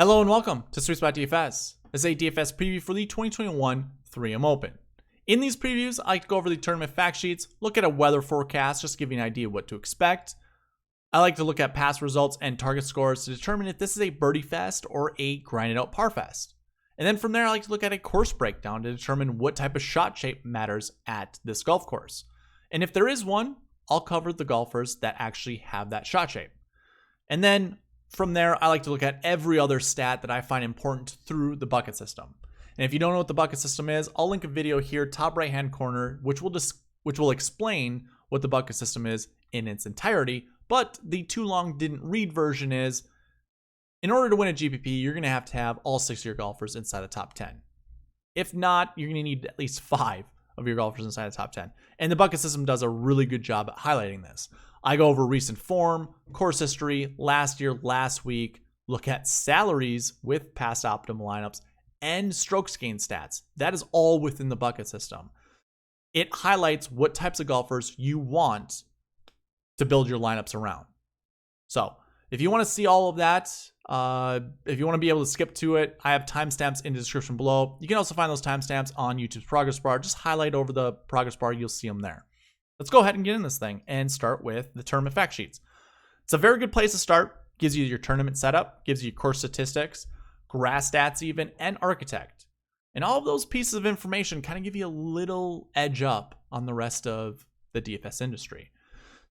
Hello and welcome to SweetSpotDFS. This is a DFS preview for the 2021 3M Open. In these previews, I like to go over the tournament fact sheets, look at a weather forecast, just to give you an idea of what to expect. I like to look at past results and target scores to determine if this is a birdie fest or a grinded out par fest. And then from there, I like to look at a course breakdown to determine what type of shot shape matters at this golf course. And if there is one, I'll cover the golfers that actually have that shot shape. And then from there, I like to look at every other stat that I find important through the bucket system. And if you don't know what the bucket system is, I'll link a video here, top right hand corner, which will explain what the bucket system is in its entirety. But the too long didn't read version is, in order to win a GPP, you're going to have all 6 of your golfers inside the top 10. If not, you're going to need at least 5 of your golfers inside the top 10. And the bucket system does a really good job at highlighting this. I go over recent form, course history, last year, last week, look at salaries with past optimal lineups, and strokes gained stats. That is all within the bucket system. It highlights what types of golfers you want to build your lineups around. So if you want to see all of that, if you want to be able to skip to it, I have timestamps in the description below. You can also find those timestamps on YouTube's progress bar. Just highlight over the progress bar, you'll see them there. Let's go ahead and get in this thing and start with the tournament fact sheets. It's a very good place to start. Gives you your tournament setup, gives you course statistics, grass stats even, and architect. And all of those pieces of information kind of give you a little edge up on the rest of the DFS industry.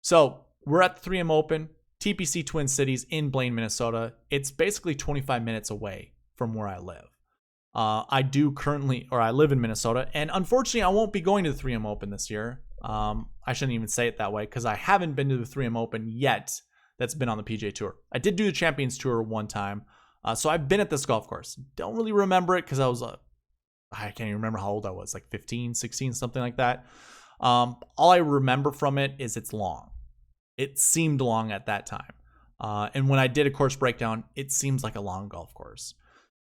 So we're at the 3M Open, TPC Twin Cities in Blaine, Minnesota. It's basically 25 minutes away from where I live. I live in Minnesota, and unfortunately I won't be going to the 3M Open this year. I shouldn't even say it that way because I haven't been to the 3M Open yet that's been on the PGA Tour. I did do the Champions Tour one time, so I've been at this golf course. Don't really remember it because I can't even remember how old I was, like 15, 16, something like that. All I remember from it is it's long. It seemed long at that time. And when I did a course breakdown, it seems like a long golf course.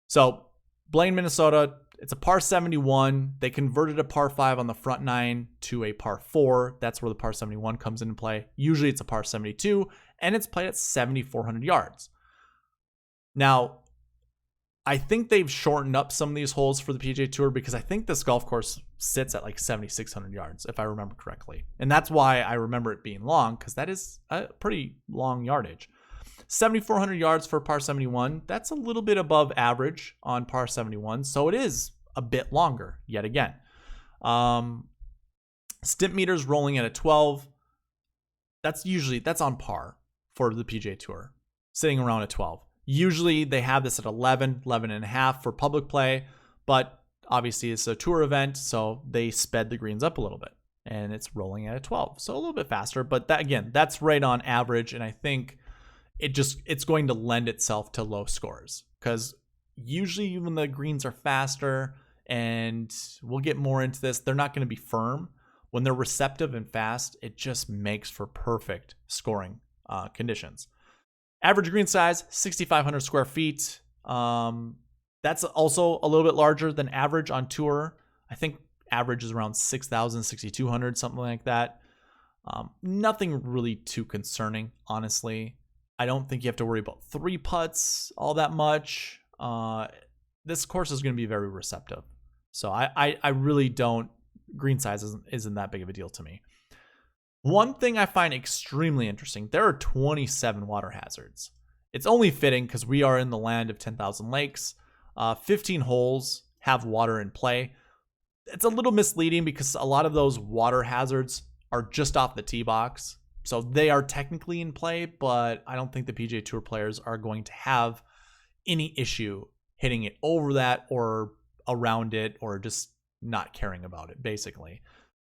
So Blaine, Minnesota, it's a par 71. They converted a par 5 on the front 9 to a par 4. That's where the par 71 comes into play. Usually it's a par 72, and it's played at 7,400 yards. Now, I think they've shortened up some of these holes for the PGA Tour because I think this golf course sits at like 7,600 yards, if I remember correctly. And that's why I remember it being long, because that is a pretty long yardage. 7,400 yards for par 71. That's a little bit above average on par 71, so it is a bit longer yet again. Stimp meters rolling at a 12. That's on par for the PGA Tour, sitting around a 12. Usually they have this at 11 and a half for public play, but obviously it's a tour event, so they sped the greens up a little bit, and it's rolling at a 12, so a little bit faster. But that, again, that's right on average, and I think it's going to lend itself to low scores because usually when the greens are faster, and we'll get more into this, they're not going to be firm. When they're receptive and fast, it just makes for perfect scoring conditions. Average green size, 6,500 square feet. That's also a little bit larger than average on tour. I think average is around 6,000, 6,200, something like that. Nothing really too concerning, honestly. I don't think you have to worry about 3 putts all that much. This course is going to be very receptive. So I really don't, green size isn't that big of a deal to me. One thing I find extremely interesting, there are 27 water hazards. It's only fitting because we are in the land of 10,000 lakes. 15 holes have water in play. It's a little misleading because a lot of those water hazards are just off the tee box. So they are technically in play, but I don't think the PGA Tour players are going to have any issue hitting it over that or around it or just not caring about it, basically.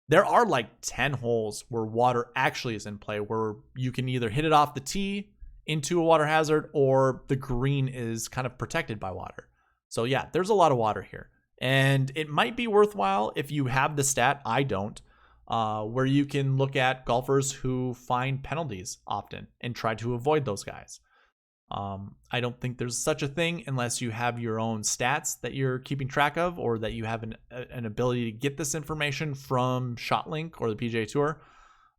There are like 10 holes where water actually is in play, where you can either hit it off the tee into a water hazard or the green is kind of protected by water. So yeah, there's a lot of water here. And it might be worthwhile if you have the stat, I don't, where you can look at golfers who find penalties often and try to avoid those guys. I don't think there's such a thing unless you have your own stats that you're keeping track of, or that you have an ability to get this information from ShotLink or the PGA Tour.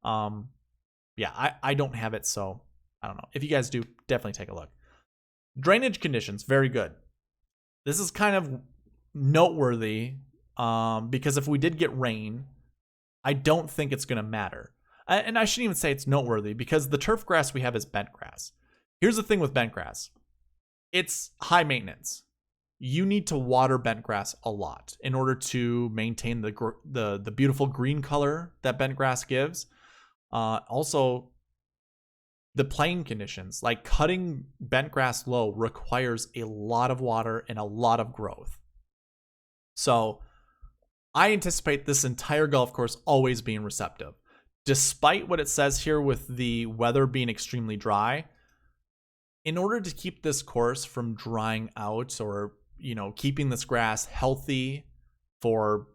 Yeah, I don't have it, so I don't know. If you guys do, definitely take a look. Drainage conditions, very good. This is kind of noteworthy because if we did get rain, I don't think it's going to matter. And I shouldn't even say it's noteworthy because the turf grass we have is bent grass. Here's the thing with bent grass. It's high maintenance. You need to water bent grass a lot in order to maintain the beautiful green color that bent grass gives. Also, the playing conditions, like cutting bent grass low, requires a lot of water and a lot of growth. So I anticipate this entire golf course always being receptive. Despite what it says here with the weather being extremely dry, in order to keep this course from drying out or, keeping this grass healthy for,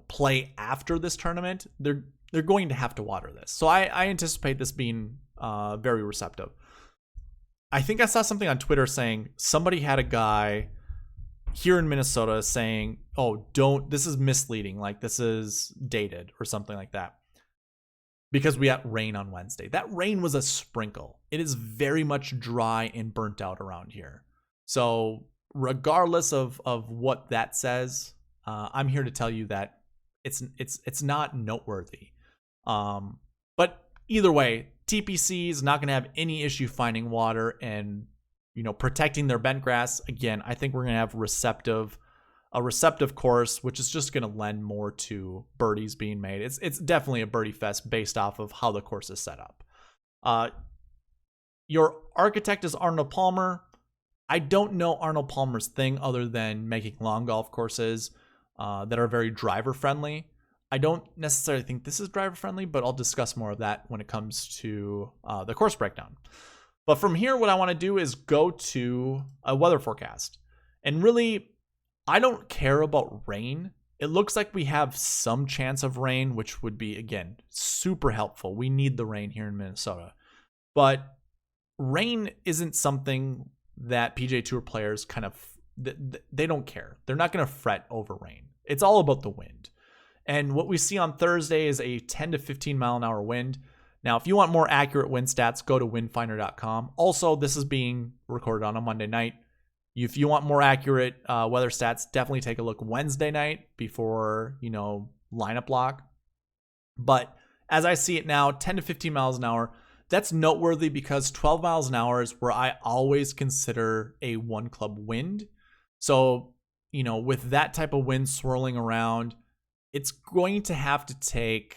play after this tournament, they're going to have to water this. So I anticipate this being very receptive. I think I saw something on Twitter saying somebody had a guy here in Minnesota saying, oh, this is misleading. Like this is dated or something like that. Because we had rain on Wednesday. That rain was a sprinkle. It is very much dry and burnt out around here. So regardless of what that says, I'm here to tell you that it's not noteworthy. But either way, TPC is not going to have any issue finding water and protecting their bent grass. Again, I think we're going to have a receptive course, which is just going to lend more to birdies being made. It's definitely a birdie fest based off of how the course is set up. Your architect is Arnold Palmer. I don't know Arnold Palmer's thing other than making long golf courses that are very driver friendly. I don't necessarily think this is driver friendly, but I'll discuss more of that when it comes to the course breakdown. But from here, what I want to do is go to a weather forecast. And really, I don't care about rain. It looks like we have some chance of rain, which would be, again, super helpful. We need the rain here in Minnesota. But rain isn't something that PGA Tour players they don't care. They're not going to fret over rain. It's all about the wind. And what we see on Thursday is a 10 to 15 mile an hour wind. Now, if you want more accurate wind stats, go to windfinder.com. Also, this is being recorded on a Monday night. If you want more accurate weather stats, definitely take a look Wednesday night before, lineup lock. But as I see it now, 10 to 15 miles an hour, that's noteworthy because 12 miles an hour is where I always consider a one club wind. So, with that type of wind swirling around, it's going to have to take,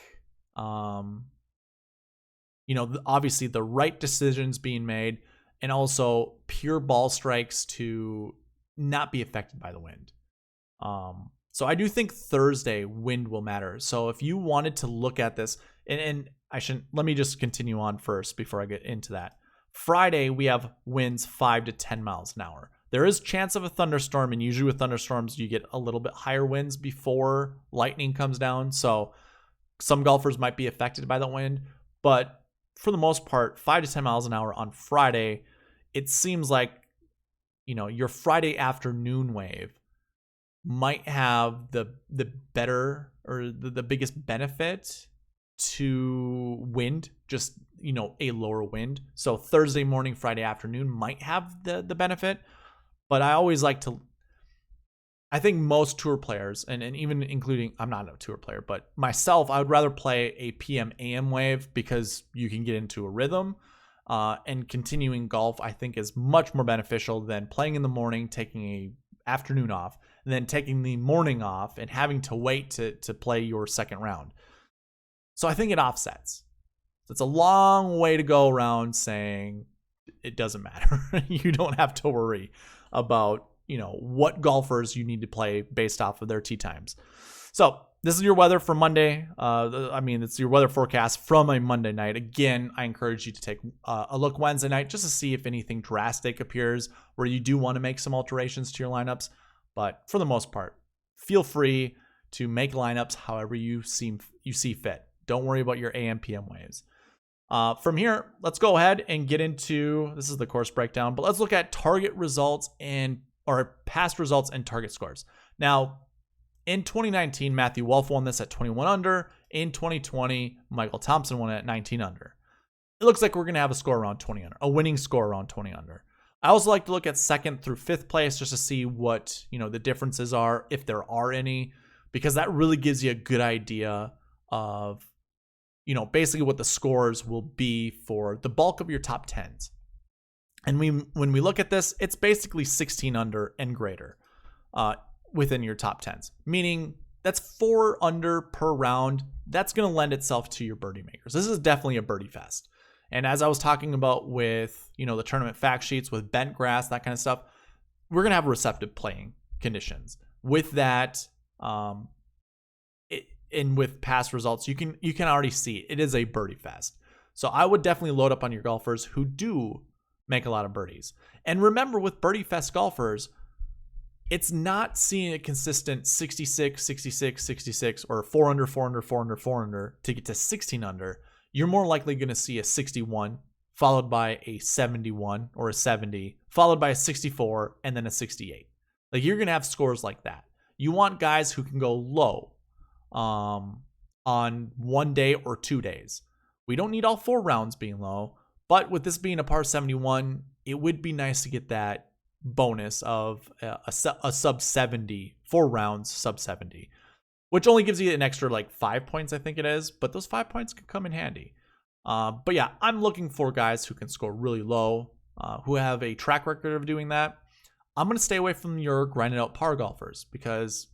obviously the right decisions being made and also pure ball strikes to not be affected by the wind. So I do think Thursday wind will matter. So if you wanted to look at this, and let me just continue on first before I get into that. Friday, we have winds 5 to 10 miles an hour. There is chance of a thunderstorm, and usually with thunderstorms, you get a little bit higher winds before lightning comes down. So some golfers might be affected by the wind, but for the most part, 5 to 10 miles an hour on Friday, it seems like, your Friday afternoon wave might have the better or the biggest benefit to wind, just, a lower wind. So Thursday morning, Friday afternoon might have the benefit. But I always I think most tour players, and even including, I'm not a tour player, but myself, I would rather play a PM AM wave because you can get into a rhythm. And continuing golf, I think, is much more beneficial than playing in the morning, taking a afternoon off, and then taking the morning off and having to wait to play your second round. So I think it offsets. So it's a long way to go around saying it doesn't matter. You don't have to worry about, what golfers you need to play based off of their tee times. So this is your weather for Monday. It's your weather forecast from a Monday night. Again, I encourage you to take a look Wednesday night just to see if anything drastic appears where you do want to make some alterations to your lineups. But for the most part, feel free to make lineups however you see fit. Don't worry about your AM PM waves. From here, let's go ahead and get into, this is the course breakdown, but let's look at target results or past results and target scores. Now, in 2019, Matthew Wolff won this at 21 under. In 2020, Michael Thompson won it at 19 under. It looks like we're going to have a score around 20 under, a winning score around 20 under. I also like to look at 2nd through 5th place just to see what, the differences are, if there are any, because that really gives you a good idea of, basically what the scores will be for the bulk of your top 10s. And when we look at this, it's basically 16 under and greater within your top 10s, meaning that's 4 under per round. That's going to lend itself to your birdie makers. This is definitely a birdie fest. And as I was talking about with, the tournament fact sheets with bent grass, that kind of stuff, we're going to have receptive playing conditions. With that, and with past results, you can already see it is a birdie fest. So I would definitely load up on your golfers who do make a lot of birdies. And remember, with birdie fest golfers, it's not seeing a consistent 66, 66, 66, or 4 under, 4 under, 4 under, 4 under to get to 16 under. You're more likely going to see a 61, followed by a 71 or a 70, followed by a 64, and then a 68. Like, you're going to have scores like that. You want guys who can go low on 1 day or 2 days. We don't need all 4 rounds being low, but with this being a par 71, it would be nice to get that bonus of a sub 70, 4 rounds sub 70. Which only gives you an extra 5 points, I think it is. But those 5 points could come in handy. But yeah, I'm looking for guys who can score really low, who have a track record of doing that. I'm going to stay away from your grinded out par golfers because,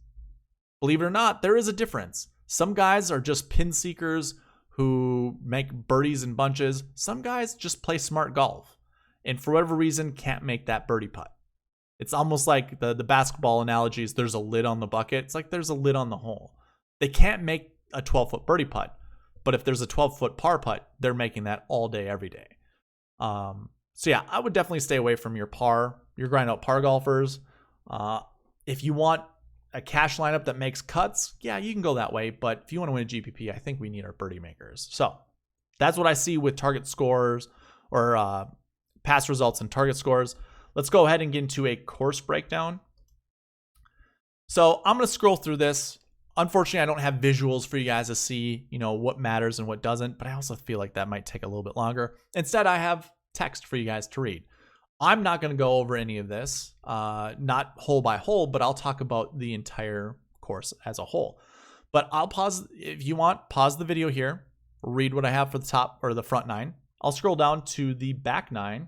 believe it or not, there is a difference. Some guys are just pin seekers who make birdies in bunches. Some guys just play smart golf and for whatever reason can't make that birdie putt. It's almost like the basketball analogy is there's a lid on the bucket. It's like there's a lid on the hole. They can't make a 12-foot birdie putt, but if there's a 12-foot par putt, they're making that all day, every day. So yeah, I would definitely stay away from your grind out par golfers. If you want a cash lineup that makes cuts, yeah, you can go that way. But if you want to win a GPP, I think we need our birdie makers. So that's what I see with target scores or past results and target scores. Let's go ahead and get into a course breakdown. So I'm going to scroll through this. Unfortunately, I don't have visuals for you guys to see, what matters and what doesn't, but I also feel like that might take a little bit longer. Instead, I have text for you guys to read. I'm not going to go over any of this, not hole by hole, but I'll talk about the entire course as a whole. But I'll pause, if you want, pause the video here, read what I have for the top or the front 9. I'll scroll down to the back 9.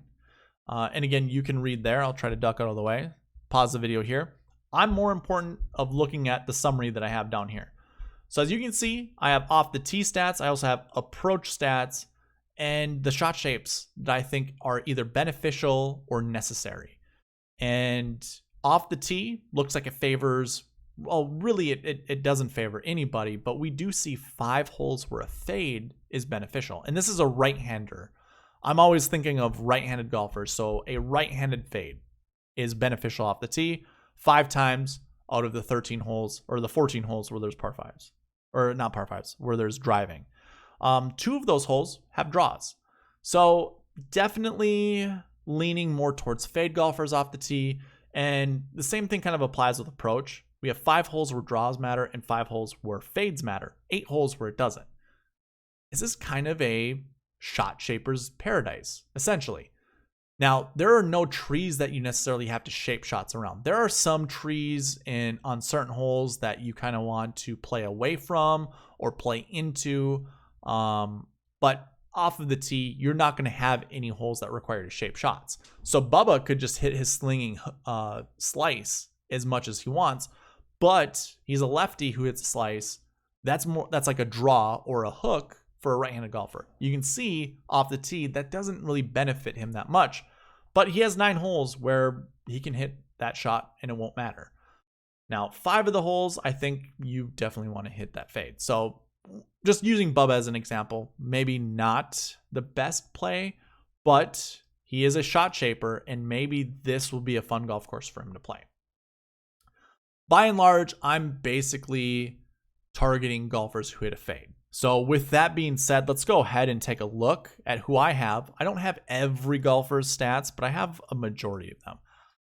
And again, you can read there. I'll try to duck out of the way. Pause the video here. I'm more important of looking at the summary that I have down here. So as you can see, I have off the tee stats. I also have approach stats and the shot shapes that I think are either beneficial or necessary. And off the tee looks like it favors, well, really it doesn't favor anybody, but we do see 5 holes where a fade is beneficial. And this is a right-hander. I'm always thinking of right-handed golfers. So a right-handed fade is beneficial off the tee 5 times out of the 13 holes or the 14 holes where there's par 5s, or not par 5s, where there's driving. 2 of those holes have draws. So definitely leaning more towards fade golfers off the tee. And the same thing kind of applies with approach. We have 5 holes where draws matter and 5 holes where fades matter, 8 holes where it doesn't. This is kind of a shot shaper's paradise, essentially. Now, there are no trees that you necessarily have to shape shots around. There are some trees on certain holes that you kind of want to play away from or play into. But off of the tee, you're not going to have any holes that require to shape shots. So Bubba could just hit his slinging slice as much as he wants, but he's a lefty who hits a slice. That's like a draw or a hook for a right-handed golfer. You can see off the tee that doesn't really benefit him that much, but he has 9 holes where he can hit that shot and it won't matter. Now, 5 of the holes, I think you definitely want to hit that fade. So just using Bubba as an example, maybe not the best play, but he is a shot shaper and maybe this will be a fun golf course for him to play. By and large, I'm basically targeting golfers who hit a fade. So with that being said, let's go ahead and take a look at who I have. I don't have every golfer's stats, but I have a majority of them.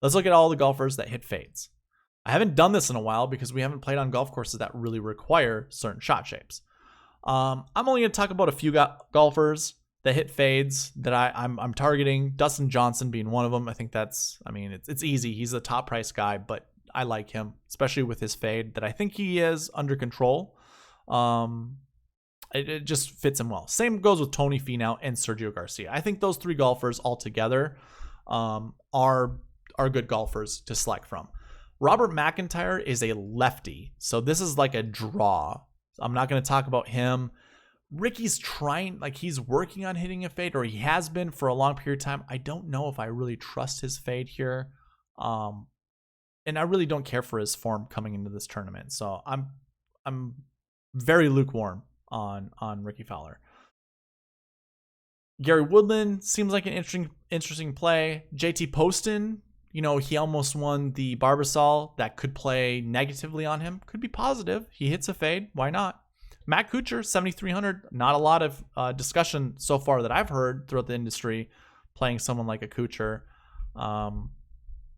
Let's look at all the golfers that hit fades. I haven't done this in a while because we haven't played on golf courses that really require certain shot shapes. I'm only going to talk about a few golfers. that hit fades that I'm targeting. Dustin Johnson being one of them. I think that's, I mean, it's easy. He's a top price guy, but I like him, especially with his fade that I think he is under control. It just fits him well. Same goes with Tony Finau and Sergio Garcia. I think those three golfers all together are good golfers to select from. Robert McIntyre is a lefty, so this is like a draw. I'm not going to talk about him. Ricky's trying, like he's working on hitting a fade, or he has been for a long period of time. I don't know if I really trust his fade here. And I really don't care for his form coming into this tournament. So I'm very lukewarm on Ricky Fowler. Gary Woodland seems like an interesting play. JT Poston, you know, he almost won the Barbasol. That could play negatively on him. Could be positive. He hits a fade. Why not? Matt Kuchar, 7,300. Not a lot of discussion so far that I've heard throughout the industry playing someone like a Kuchar.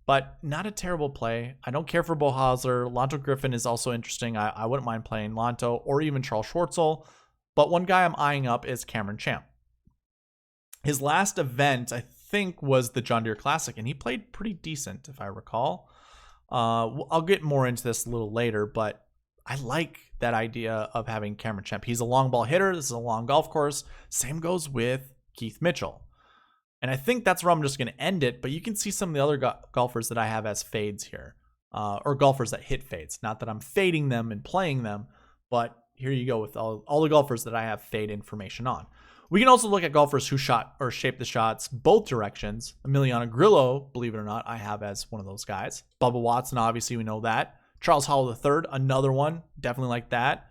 But not a terrible play. I don't care for Bo Hauser. Lonto Griffin is also interesting. I wouldn't mind playing Lonto or even Charles Schwartzel. But one guy I'm eyeing up is Cameron Champ. His last event, I think, was the John Deere Classic, and he played pretty decent, if I recall. I'll get more into this a little later, but I like that idea of having Cameron Champ. He's a long ball hitter. This is a long golf course. Same goes with Keith Mitchell. And I think that's where I'm just going to end it, but you can see some of the other golfers that I have as fades here, or golfers that hit fades. Not that I'm fading them and playing them, but here you go with all the golfers that I have fade information on. We can also look at golfers who shot or shaped the shots both directions. Emiliano Grillo, believe it or not, I have as one of those guys. Bubba Watson, obviously we know that. Charles Howell III, another one, definitely like that.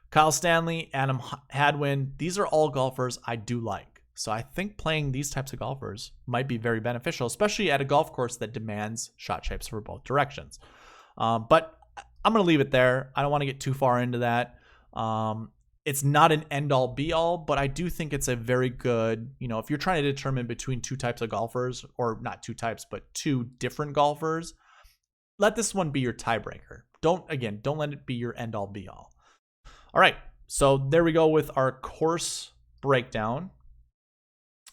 Kyle Stanley, Adam Hadwin, these are all golfers I do like. So I think playing these types of golfers might be very beneficial, especially at a golf course that demands shot shapes for both directions. But I'm going to leave it there. I don't want to get too far into that. It's not an end-all be-all, but I do think it's a very good, you know, if you're trying to determine between two types of golfers, or not two types, but two different golfers, let this one be your tiebreaker. Don't let it be your end-all be-all. All right, so there we go with our course breakdown.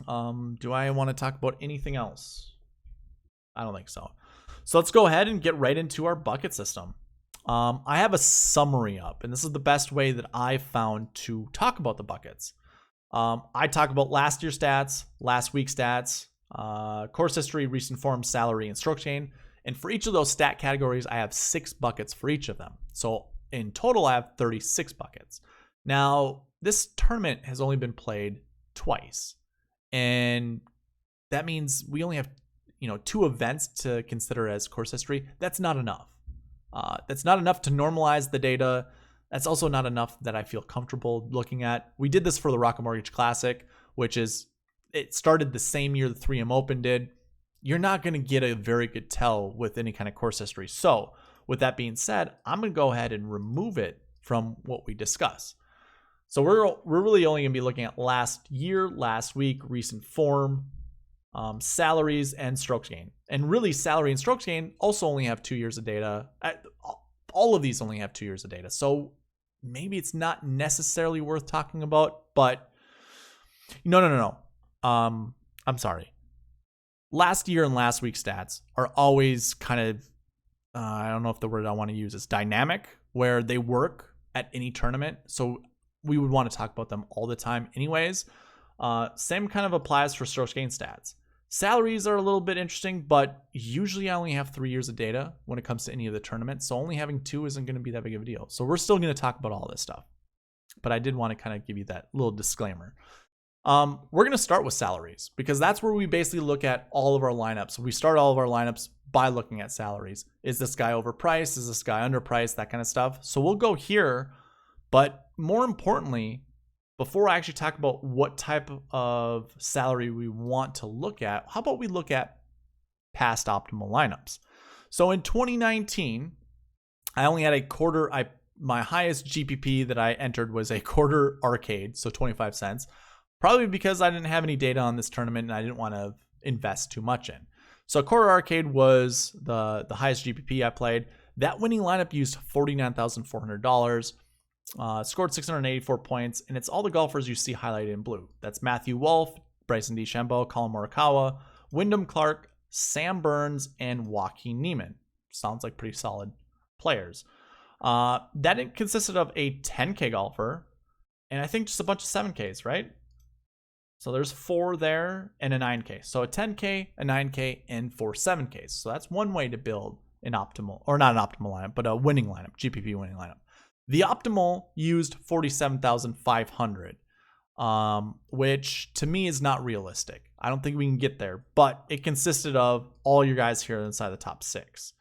Do I want to talk about anything else? I don't think so. So let's go ahead and get right into our bucket system. I have a summary up, and this is the best way that I've found to talk about the buckets. I talk about last year's stats, last week's stats, course history, recent form, salary, and stroke gain. And for each of those stat categories, I have 6 buckets for each of them. So in total, I have 36 buckets. Now, this tournament has only been played twice. And that means we only have, 2 events to consider as course history. That's not enough. That's not enough to normalize the data. That's also not enough that I feel comfortable looking at. We did this for the Rocket Mortgage Classic, it started the same year the 3M Open did. You're not going to get a very good tell with any kind of course history. So with that being said, I'm going to go ahead and remove it from what we discuss. So we're really only going to be looking at last year, last week, recent form, salaries, and strokes gain. And really, salary and strokes gain also only have 2 years of data. All of these only have 2 years of data. So maybe it's not necessarily worth talking about, but no. I'm sorry. Last year and last week's stats are always kind of, I don't know if the word I want to use is dynamic, where they work at any tournament. So we would want to talk about them all the time anyways. Same kind of applies for strokes gain stats. Salaries are a little bit interesting, but usually I only have 3 years of data when it comes to any of the tournaments. So only having 2 isn't going to be that big of a deal. So we're still going to talk about all this stuff. But I did want to kind of give you that little disclaimer. We're going to start with salaries because that's where we basically look at all of our lineups. We start all of our lineups by looking at salaries. Is this guy overpriced? Is this guy underpriced? That kind of stuff. So we'll go here. But more importantly, before I actually talk about what type of salary we want to look at, how about we look at past optimal lineups? So in 2019, I only had a quarter. My highest GPP that I entered was a quarter arcade, so 25 cents. Probably because I didn't have any data on this tournament and I didn't want to invest too much in. So quarter arcade was the highest GPP I played. That winning lineup used $49,400. Scored 684 points, and it's all the golfers you see highlighted in blue. That's Matthew Wolff, Bryson DeChambeau, Colin Morikawa, Wyndham Clark, Sam Burns, and Joaquin Niemann. Sounds like pretty solid players. That consisted of a 10K golfer, and I think just a bunch of 7Ks, right? So there's 4 there and a 9K. So a 10K, a 9K, and 4 7Ks. So that's one way to build an optimal, or not an optimal lineup, but a winning lineup, GPP winning lineup. The optimal used 47,500, which to me is not realistic. I don't think we can get there, but it consisted of all your guys here inside the top 6,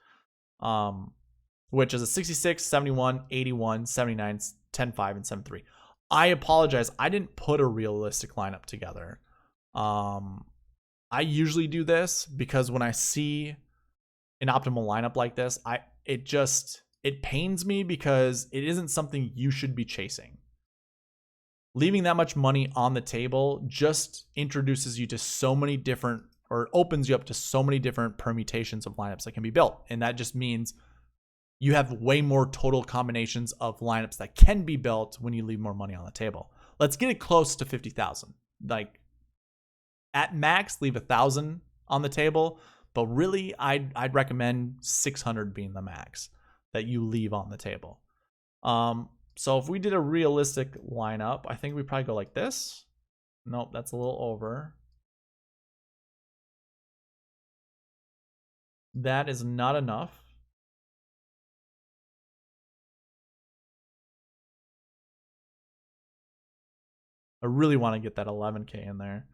which is a 66, 71, 81, 79, 10-5, and 7-3. I apologize. I didn't put a realistic lineup together. I usually do this because when I see an optimal lineup like this, it pains me because it isn't something you should be chasing. Leaving that much money on the table just introduces you to so many different, or opens you up to so many different permutations of lineups that can be built. And that just means you have way more total combinations of lineups that can be built when you leave more money on the table. Let's get it close to 50,000. Like at max, leave 1,000 on the table, but really I'd recommend 600 being the max that you leave on the table. So if we did a realistic lineup, I think we probably go like this. Nope, that's a little over. That is not enough. I really want to get that 11K in there.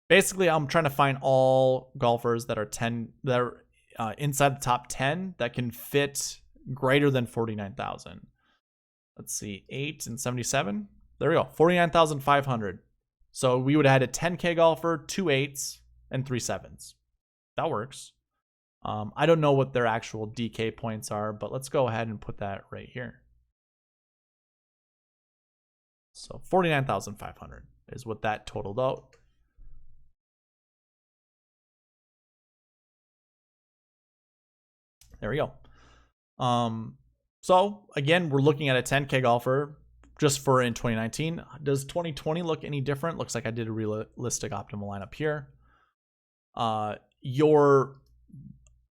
Basically, I'm trying to find all golfers that are inside the top 10 that can fit greater than 49,000. Let's see, 8 and 77. There we go, 49,500. So we would have had a 10K golfer, 2 8s, and 3 7s. That works. I don't know what their actual DK points are, but let's go ahead and put that right here. So 49,500 is what that totaled out. There we go. So again, we're looking at a 10K golfer just for in 2019. Does 2020 look any different? Looks like I did a realistic optimal lineup here. Your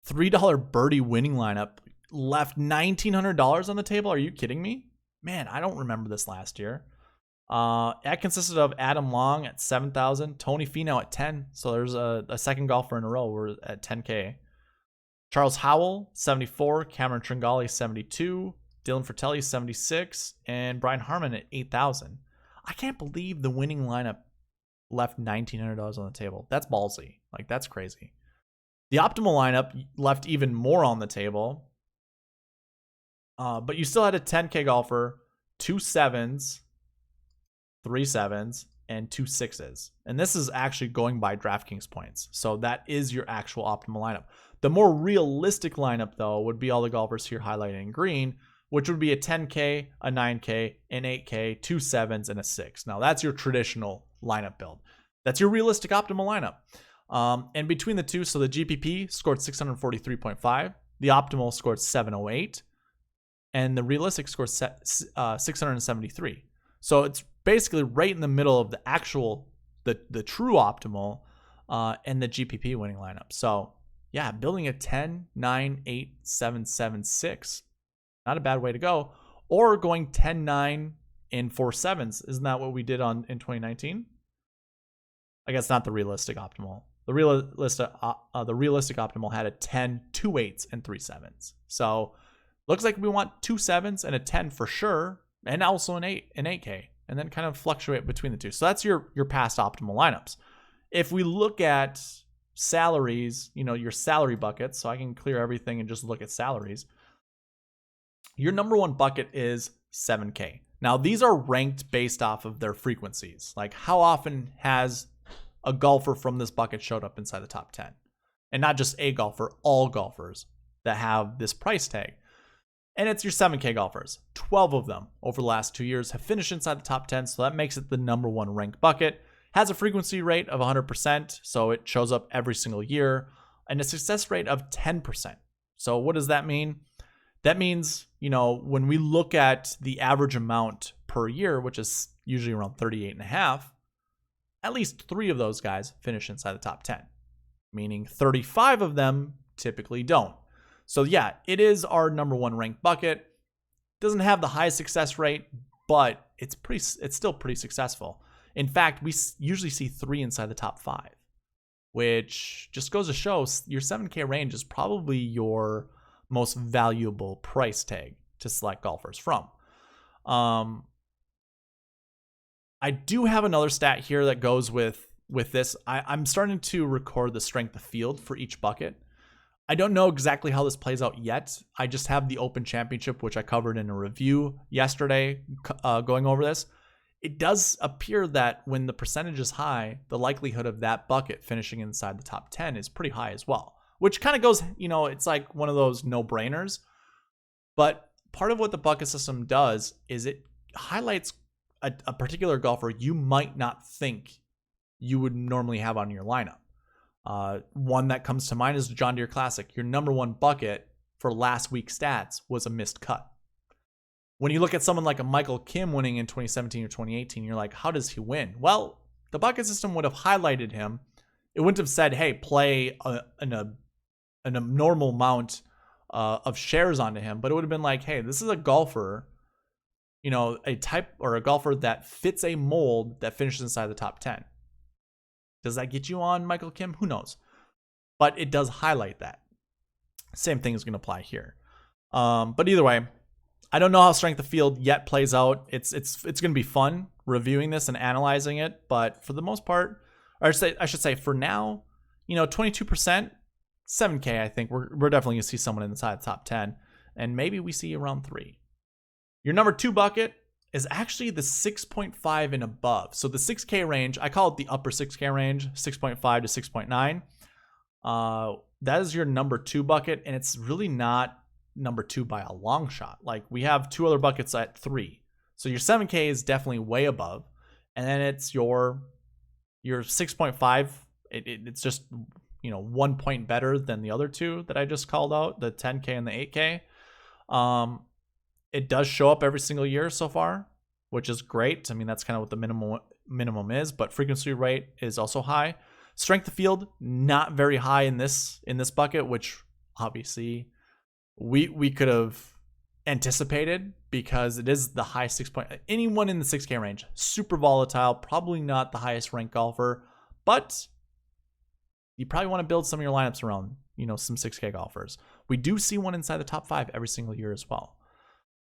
$3 birdie winning lineup left $1,900 on the table. Are you kidding me? Man, I don't remember this last year. That consisted of Adam Long at 7,000, Tony Finau at 10. So there's a second golfer in a row. We're at 10K. Charles Howell, 74. Cameron Tringale, 72. Dylan Fratelli, 76. And Brian Harman at 8,000. I can't believe the winning lineup left $1,900 on the table. That's ballsy. Like, that's crazy. The optimal lineup left even more on the table. But you still had a 10K golfer, 2 7s, 3 7s, and 2 6s. And this is actually going by DraftKings points. So that is your actual optimal lineup. The more realistic lineup, though, would be all the golfers here highlighted in green, which would be a 10K, a 9K, an 8K, 2 7s, and a 6. Now, that's your traditional lineup build. That's your realistic optimal lineup. And between the two, so the GPP scored 643.5, the optimal scored 708, and the realistic scored 673. So it's basically right in the middle of the actual, the true optimal and the GPP winning lineup. So yeah, building a 10, 9, 8, 7, 7, 6, not a bad way to go. Or going 10, 9, and 4 7s. Isn't that what we did in 2019? I guess not the realistic optimal. The realistic optimal had a 10, 2 8s, and 3 7s. So looks like we want 2 7s and a 10 for sure, and also an 8K, and then kind of fluctuate between the two. So that's your past optimal lineups. If we look at salaries, your salary buckets, so I can clear everything and just look at salaries. Your number one bucket is 7K. Now, these are ranked based off of their frequencies. Like, how often has a golfer from this bucket showed up inside the top 10? And not just a golfer, all golfers that have this price tag. And it's your 7K golfers. 12 of them over the last 2 years have finished inside the top 10, so that makes it the number one ranked bucket. Has a frequency rate of 100%, so it shows up every single year, and a success rate of 10%. So what does that mean? That means, when we look at the average amount per year, which is usually around 38.5, at least 3 of those guys finish inside the top 10, meaning 35 of them typically don't. So yeah, it is our number 1 ranked bucket. Doesn't have the highest success rate, but it's still pretty successful. In fact, we usually see 3 inside the top 5, which just goes to show your 7K range is probably your most valuable price tag to select golfers from. I do have another stat here that goes with this. I'm starting to record the strength of field for each bucket. I don't know exactly how this plays out yet. I just have the Open Championship, which I covered in a review yesterday, going over this. It does appear that when the percentage is high, the likelihood of that bucket finishing inside the top 10 is pretty high as well, which kind of goes, it's like one of those no-brainers. But part of what the bucket system does is it highlights a particular golfer you might not think you would normally have on your lineup. One that comes to mind is the John Deere Classic. Your number 1 bucket for last week's stats was a missed cut. When you look at someone like a Michael Kim winning in 2017 or 2018, you're like, how does he win? Well, the bucket system would have highlighted him. It wouldn't have said, hey, play an abnormal amount of shares onto him, but it would have been like, hey, this is a golfer, a type or a golfer that fits a mold that finishes inside the top 10. Does that get you on Michael Kim? Who knows? But it does highlight that. Same thing is going to apply here. But either way, I don't know how strength of field yet plays out. It's going to be fun reviewing this and analyzing it. But for the most part, or I should say for now, 22%, 7K, I think we're definitely going to see someone inside the top 10. And maybe we see around 3. Your number 2 bucket is actually the 6.5 and above. So the 6K range, I call it the upper 6K range, 6.5 to 6.9. That is your number 2 bucket, and it's really not number 2 by a long shot. Like, we have 2 other buckets at 3. So your 7K is definitely way above. And then it's your 6.5. It's just, 1 point better than the other 2 that I just called out, the 10K and the 8K. It does show up every single year so far, which is great. I mean, that's kind of what the minimum is, but frequency rate is also high. Strength of field, not very high in this bucket, which obviously we could have anticipated because it is the high 6 point. Anyone in the 6K range, super volatile, probably not the highest ranked golfer, but you probably want to build some of your lineups around, some 6K golfers. We do see one inside the top 5 every single year as well.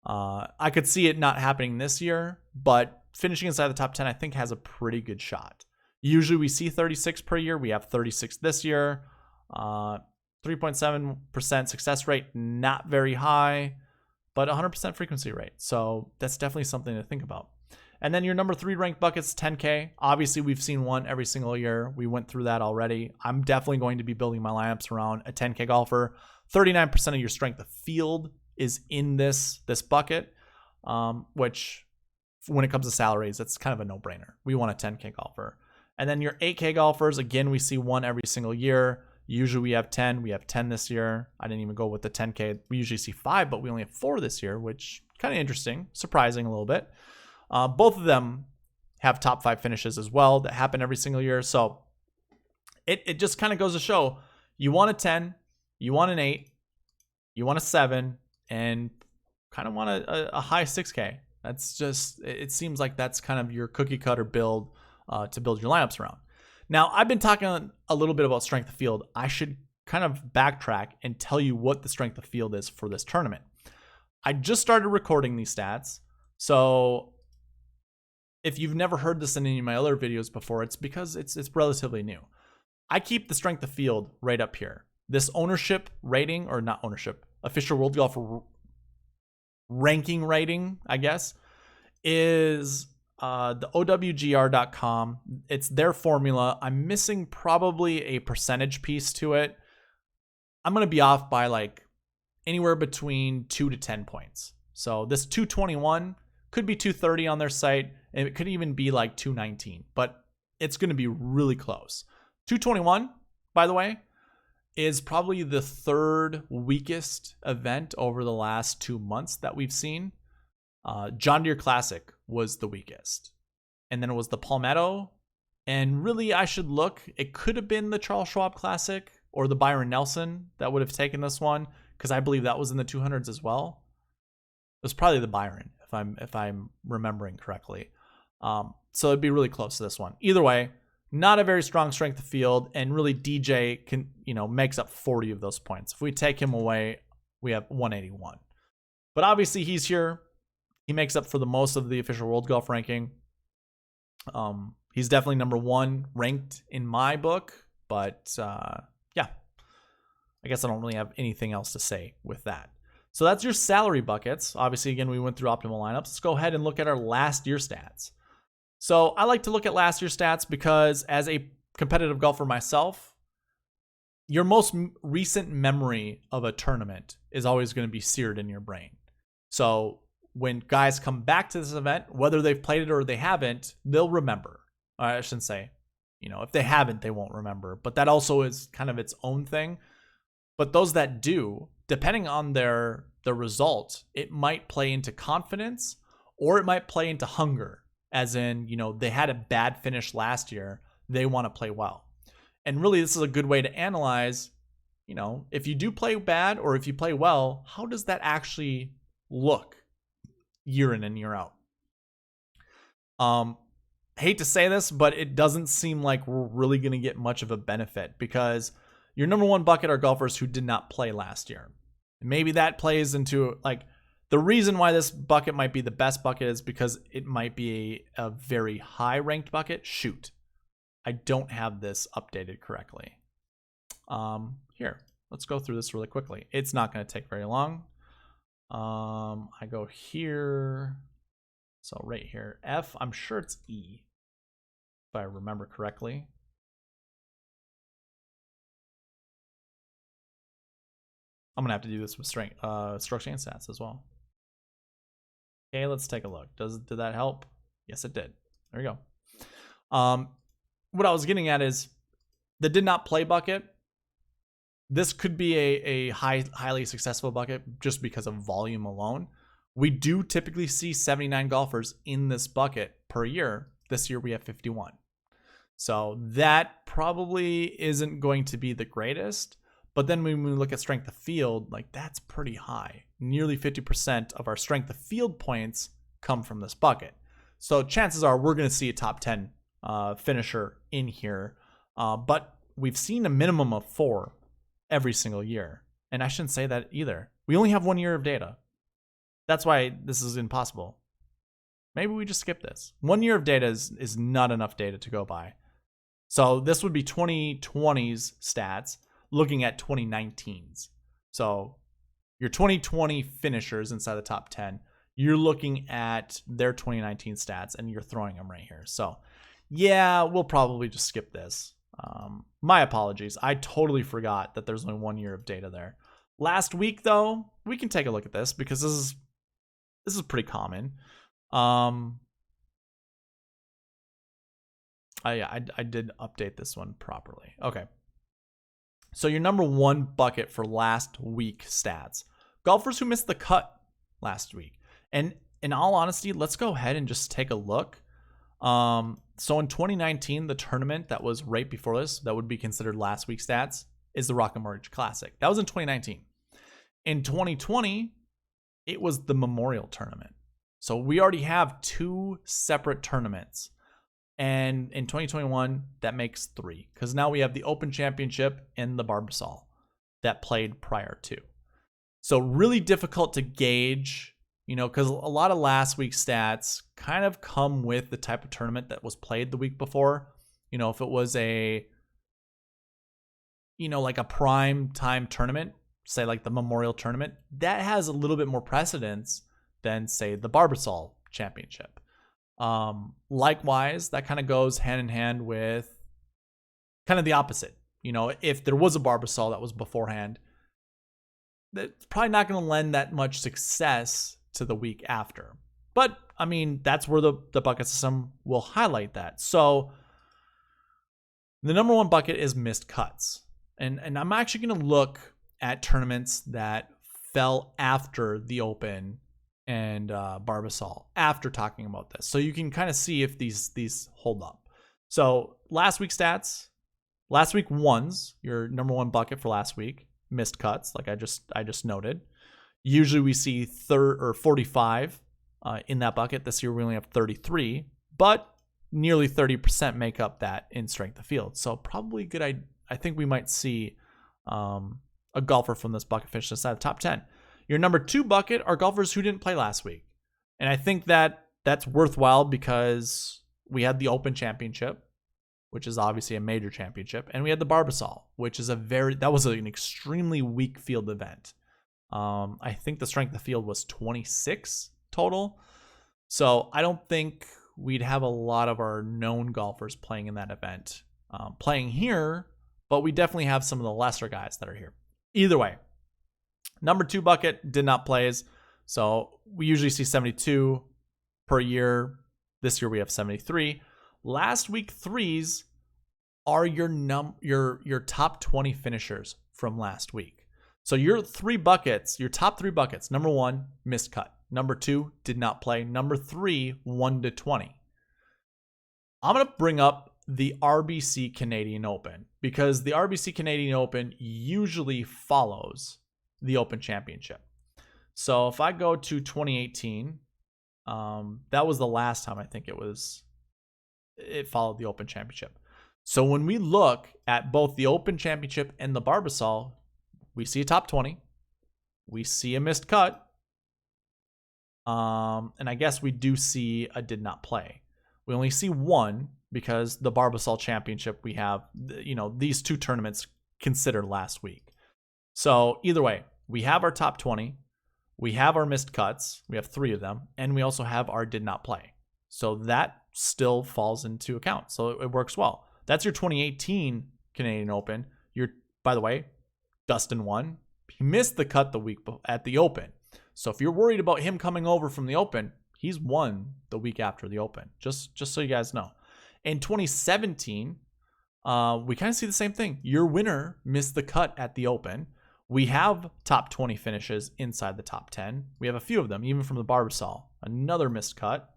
I could see it not happening this year, but finishing inside the top 10, I think, has a pretty good shot. Usually we see 36 per year. We have 36 this year. 3.7% success rate, not very high, but 100% frequency rate. So that's definitely something to think about. And then your number 3 ranked buckets, 10K. Obviously, we've seen one every single year. We went through that already. I'm definitely going to be building my lineups around a 10K golfer. 39% of your strength of field is in this bucket, which when it comes to salaries, that's kind of a no-brainer. We want a 10K golfer. And then your 8K golfers, again, we see one every single year. Usually we have 10. We have 10 this year. I didn't even go with the 10K. We usually see 5, but we only have 4 this year, which kind of interesting, surprising a little bit. Both of them have top 5 finishes as well that happen every single year. So it just kind of goes to show you want a 10, you want an 8, you want a 7, and kind of want a high 6K. That's just, it seems like that's kind of your cookie cutter build to build your lineups around. Now, I've been talking a little bit about strength of field. I should kind of backtrack and tell you what the strength of field is for this tournament. I just started recording these stats. So if you've never heard this in any of my other videos before, it's because it's relatively new. I keep the strength of field right up here. This ownership rating, or not ownership, official World Golf ranking rating, I guess, is the OWGR.com. It's their formula. I'm missing probably a percentage piece to it. I'm going to be off by like anywhere between 2 to 10 points. So this 221 could be 230 on their site, and it could even be like 219, but it's going to be really close. 221, by the way, is probably the third weakest event over the last 2 months that we've seen. John Deere Classic was the weakest. And then it was the Palmetto. And really, I should look. It could have been the Charles Schwab Classic or the Byron Nelson that would have taken this one, because I believe that was in the 200s as well. It was probably the Byron, if I'm remembering correctly. So it'd be really close to this one. Either way, not a very strong strength of field, and really DJ can, makes up 40 of those points. If we take him away, we have 181. But obviously he's here. He makes up for the most of the official World Golf ranking. He's definitely number 1 ranked in my book, but yeah, I guess I don't really have anything else to say with that. So that's your salary buckets. Obviously, again, we went through optimal lineups. Let's go ahead and look at our last year stats. So I like to look at last year's stats because as a competitive golfer myself, your most recent memory of a tournament is always going to be seared in your brain. So when guys come back to this event, whether they've played it or they haven't, they'll remember. I shouldn't say, if they haven't, they won't remember. But that also is kind of its own thing. But those that do, depending on their result, it might play into confidence or it might play into hunger. As in, they had a bad finish last year. They want to play well. And really, this is a good way to analyze, if you do play bad or if you play well, how does that actually look year in and year out? Hate to say this, but it doesn't seem like we're really going to get much of a benefit, because your number 1 bucket are golfers who did not play last year. Maybe that plays into the reason why this bucket might be the best bucket is because it might be a very high ranked bucket. Shoot, I don't have this updated correctly. Here, let's go through this really quickly. It's not going to take very long. I go here. So right here, F, I'm sure it's E, if I remember correctly. I'm going to have to do this with strokes and stats as well. Okay, let's take a look. Did that help? Yes, it did. There you go. What I was getting at is the did not play bucket. This could be a highly successful bucket just because of volume alone. We do typically see 79 golfers in this bucket per year. This year we have 51. So that probably isn't going to be the greatest. But then when we look at strength of field, that's pretty high. Nearly 50% of our strength of field points come from this bucket. So chances are we're going to see a top 10 finisher in here. But we've seen a minimum of 4 every single year. And I shouldn't say that either. We only have 1 year of data. That's why this is impossible. Maybe we just skip this. 1 year of data is not enough data to go by. So this would be 2020's stats looking at 2019's. So your 2020 finishers inside the top 10, you're looking at their 2019 stats and you're throwing them right here. So yeah, we'll probably just skip this. My apologies. I totally forgot that there's only 1 year of data there. Last week though, we can take a look at this because this is pretty common. I did update this one properly. Okay. So your number 1 bucket for last week stats. Golfers who missed the cut last week. And in all honesty, let's go ahead and just take a look. So in 2019, the tournament that was right before this, that would be considered last week's stats, is the Rocket Mortgage Classic. That was in 2019. In 2020, it was the Memorial Tournament. So we already have 2 separate tournaments. And in 2021, that makes 3. Because now we have the Open Championship and the Barbasol that played prior to. So really difficult to gauge, because a lot of last week's stats kind of come with the type of tournament that was played the week before. If it was a prime time tournament, say like the Memorial Tournament, that has a little bit more precedence than, say, the Barbasol Championship. Likewise, that kind of goes hand in hand with kind of the opposite. If there was a Barbasol that was beforehand, that's probably not going to lend that much success to the week after. But I mean, that's where the bucket system will highlight that. So the number 1 bucket is missed cuts. And I'm actually going to look at tournaments that fell after the Open and Barbasol after talking about this. So you can kind of see if these hold up. So last week's stats, last week ones, your number one bucket for last week, missed cuts, like I just noted. Usually we see 45 in that bucket. This year we only have 33, but nearly 30% make up that in strength of field. So probably good. I think we might see a golfer from this bucket finish inside the top 10. Your number two bucket are golfers who didn't play last week. And I think that's worthwhile because we had the Open Championship, which is obviously a major championship, and we had the Barbasol, which is that was an extremely weak field event. I think the strength of field was 26 total. So I don't think we'd have a lot of our known golfers playing in that event, playing here, but we definitely have some of the lesser guys that are here. Either way, number two bucket did not plays. So we usually see 72 per year. This year we have 73. Last week threes are your top 20 finishers from last week. So your top three buckets, number one, missed cut. Number two, did not play. Number three, 1 to 20. I'm going to bring up the RBC Canadian Open because the RBC Canadian Open usually follows the Open Championship. So if I go to 2018, that was the last time I think it followed the Open Championship. So when we look at both the Open Championship and the Barbasol, we see a top 20. We see a missed cut. And I guess we do see a did not play. We only see one because the Barbasol Championship, we have, these two tournaments considered last week. So either way, we have our top 20. We have our missed cuts. We have 3 of them. And we also have our did not play. So that still falls into account. So it works well. That's your 2018 Canadian Open. By the way, Dustin won. He missed the cut the week at the Open. So if you're worried about him coming over from the Open, he's won the week after the Open. Just so you guys know. In 2017, we kind of see the same thing. Your winner missed the cut at the Open. We have top 20 finishes inside the top 10. We have a few of them, even from the Barbasol. Another missed cut.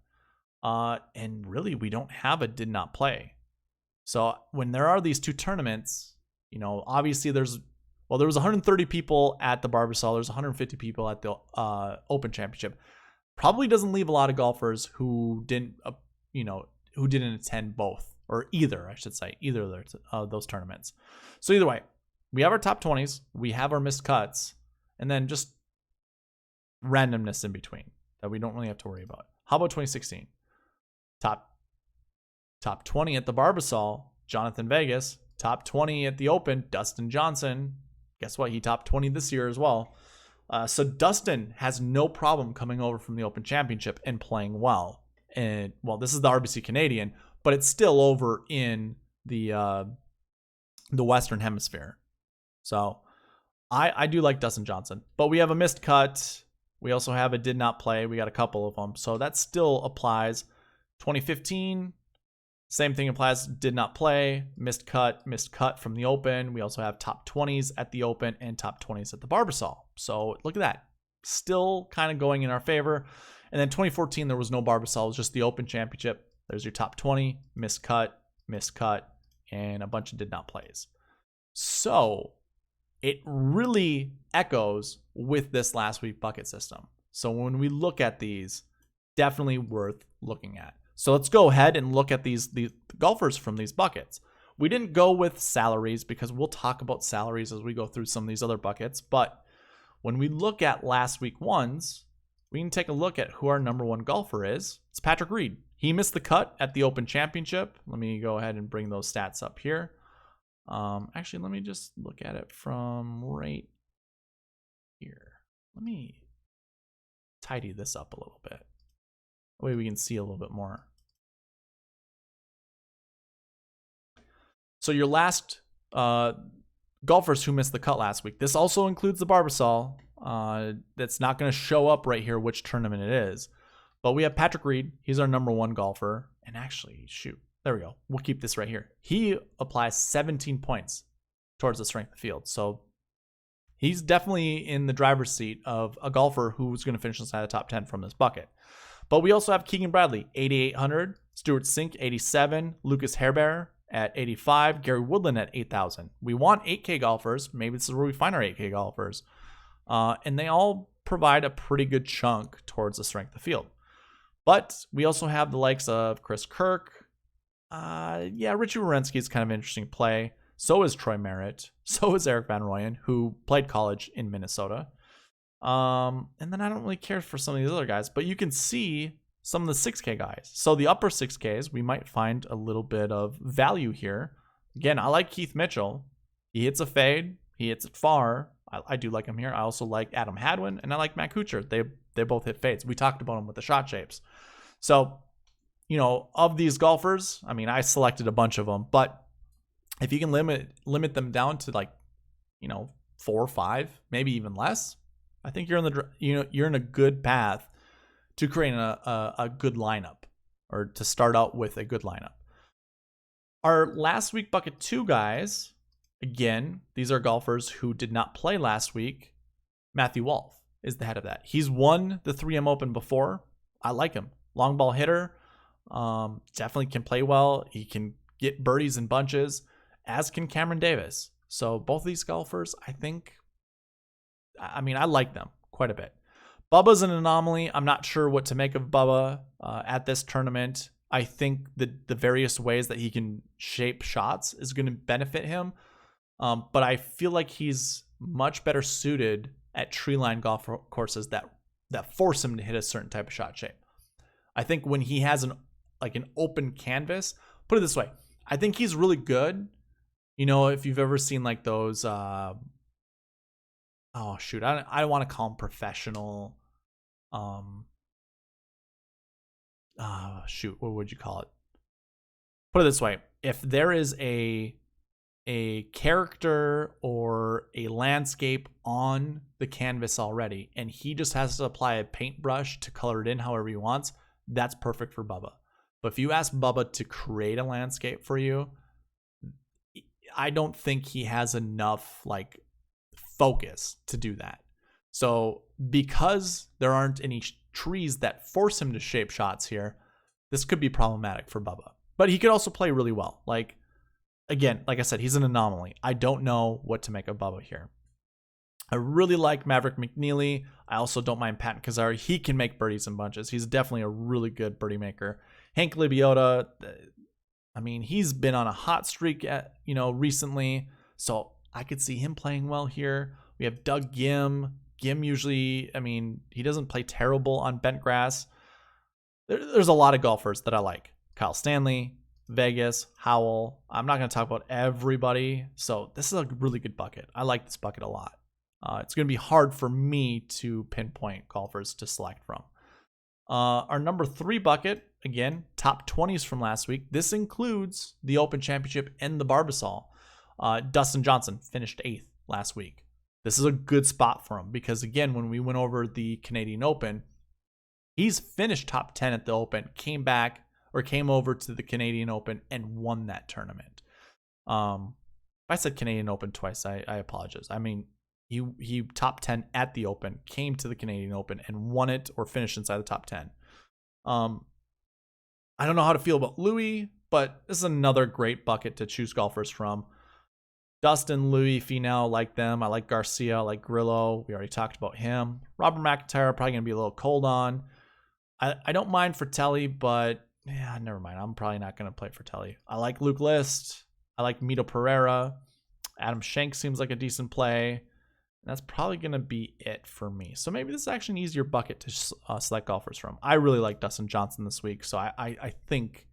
And really, we don't have a did not play. So when there are these two tournaments, obviously there was 130 people at the Barbasol. There's 150 people at the Open Championship. Probably doesn't leave a lot of golfers who didn't attend both, or either, I should say, either of those tournaments. So either way, we have our top 20s, we have our missed cuts, and then just randomness in between that we don't really have to worry about. How about 2016? Top 20 at the Barbasol, Jonathan Vegas. Top 20 at the Open, Dustin Johnson. Guess what? He topped 20 this year as well. So Dustin has no problem coming over from the Open Championship and playing well. And this is the RBC Canadian, but it's still over in the Western Hemisphere. So I do like Dustin Johnson, but we have a missed cut. We also have a did not play. We got a couple of them, so that still applies. 2015, same thing applies. Did not play, missed cut from the Open. We also have top 20s at the Open and top 20s at the Barbasol. So look at that, still kind of going in our favor. And then 2014, there was no Barbasol, it was just the Open Championship. There's your top 20, missed cut, and a bunch of did not plays. So it really echoes with this last week bucket system. So when we look at these, definitely worth looking at. So let's go ahead and look at these golfers from these buckets. We didn't go with salaries because we'll talk about salaries as we go through some of these other buckets. But when we look at last week ones, we can take a look at who our number one golfer is. It's Patrick Reed. He missed the cut at the Open Championship. Let me go ahead and bring those stats up here. Actually, let me just look at it from right here. Let me tidy this up a little bit. That way we can see a little bit more. So your last golfers who missed the cut last week. This also includes the Barbasol. That's not going to show up right here which tournament it is. But we have Patrick Reed. He's our number one golfer. And actually, shoot. There we go. We'll keep this right here. He applies 17 points towards the strength of the field. So he's definitely in the driver's seat of a golfer who's going to finish inside the top 10 from this bucket. But we also have Keegan Bradley, 8,800, Stuart Sink, 87, Lucas Hairbear at 85, Gary Woodland at 8,000. We want 8K golfers. Maybe this is where we find our 8K golfers. And they all provide a pretty good chunk towards the strength of the field. But we also have the likes of Chris Kirk. Richie Wierenski is kind of an interesting play. So is Troy Merritt. So is Eric Van Rooyen, who played college in Minnesota. And then I don't really care for some of these other guys, but you can see some of the 6K guys. So the upper 6Ks, we might find a little bit of value here. Again, I like Keith Mitchell. He hits a fade. He hits it far. I do like him here. I also like Adam Hadwin, and I like Matt Kuchar. They both hit fades. We talked about them with the shot shapes. So, of these golfers, I mean, I selected a bunch of them, but if you can limit them down to 4 or 5, maybe even less, I think you're in a good path to create a good lineup, or to start out with a good lineup. Our last week bucket 2 guys, again, these are golfers who did not play last week. Matthew Wolff is the head of that. He's won the 3M Open before. I like him. Long ball hitter. Definitely can play well. He can get birdies in bunches, as can Cameron Davis. So both of these golfers, I like them quite a bit. Bubba's an anomaly. I'm not sure what to make of Bubba at this tournament. I think the various ways that he can shape shots is going to benefit him. But I feel like he's much better suited at tree line golf courses that force him to hit a certain type of shot shape. I think when he has an open canvas, put it this way, I think he's really good. If you've ever seen those, I don't want to call them professional. What would you call it? Put it this way, if there is a character or a landscape on the canvas already, and he just has to apply a paintbrush to color it in however he wants, that's perfect for Bubba. But if you ask Bubba to create a landscape for you, I don't think he has enough focus to do that. So because there aren't any trees that force him to shape shots here, this could be problematic for Bubba. But he could also play really well. Again, like I said, he's an anomaly. I don't know what to make of Bubba here. I really like Maverick McNeely. I also don't mind Patton Kizzire. He can make birdies in bunches. He's definitely a really good birdie maker. Hank Libiota, he's been on a hot streak recently, so I could see him playing well here. We have Doug Gim. Gim usually, he doesn't play terrible on bent grass. There's a lot of golfers that I like. Kyle Stanley, Vegas, Howell. I'm not going to talk about everybody, so this is a really good bucket. I like this bucket a lot. It's going to be hard for me to pinpoint golfers to select from. Our number 3 bucket, again, top 20s from last week. This includes the Open Championship and the Barbasol. Dustin Johnson finished 8th last week. This is a good spot for him because, again, when we went over the Canadian Open, he's finished top 10 at the Open, came over to the Canadian Open and won that tournament. I said Canadian Open twice. I apologize. He top 10 at the Open, came to the Canadian Open and won it or finished inside the top 10. I don't know how to feel about Louis, but this is another great bucket to choose golfers from. Dustin, Louis, Finau, like them. I like Garcia, I like Grillo. We already talked about him. Robert McIntyre, probably going to be a little cold on. I don't mind Fratelli, but never mind. I'm probably not going to play Fratelli. I like Luke List. I like Mito Pereira. Adam Schenk seems like a decent play. That's probably going to be it for me. So maybe this is actually an easier bucket to select golfers from. I really like Dustin Johnson this week, so I think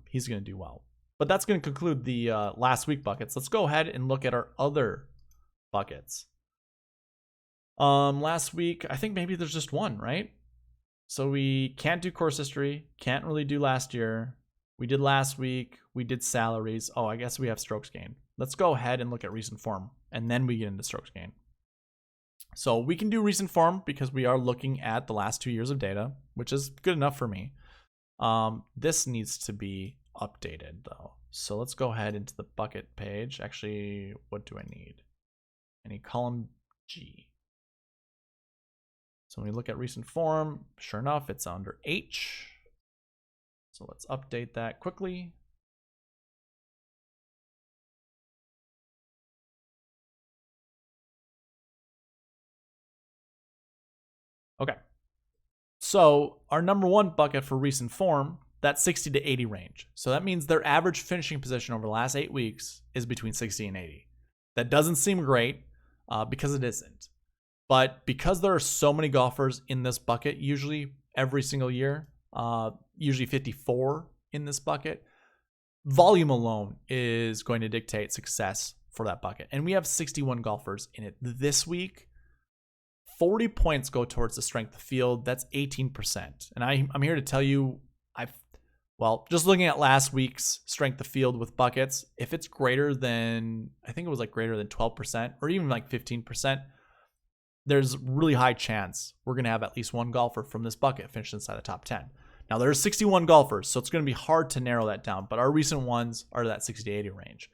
he's going to do well. But that's going to conclude the last week buckets. Let's go ahead and look at our other buckets. Last week, I think maybe there's just one, right? So we can't do course history, can't really do last year. We did last week, we did salaries. Oh, I guess we have strokes gained. Let's go ahead and look at recent form, and then we get into strokes gained. So we can do recent form because we are looking at the last 2 years of data, which is good enough for me. This needs to be updated though. So let's go ahead into the bucket page. Actually, what do I need? I need column G. So when we look at recent form, sure enough, it's under H. So let's update that quickly. Okay. So our number one bucket for recent form, that's 60 to 80 range. So that means their average finishing position over the last 8 weeks is between 60 and 80. That doesn't seem great because it isn't. But because there are so many golfers in this bucket, usually every single year, usually 54 in this bucket, volume alone is going to dictate success for that bucket. And we have 61 golfers in it this week. 40 points go towards the strength of field. That's 18%. And I'm here to tell you, just looking at last week's strength of field with buckets, if it's greater than, I think it was like greater than 12% or even like 15%, there's really high chance we're going to have at least one golfer from this bucket finish inside the top 10. Now there's 61 golfers, so it's going to be hard to narrow that down, but our recent ones are that 60 to 80 range.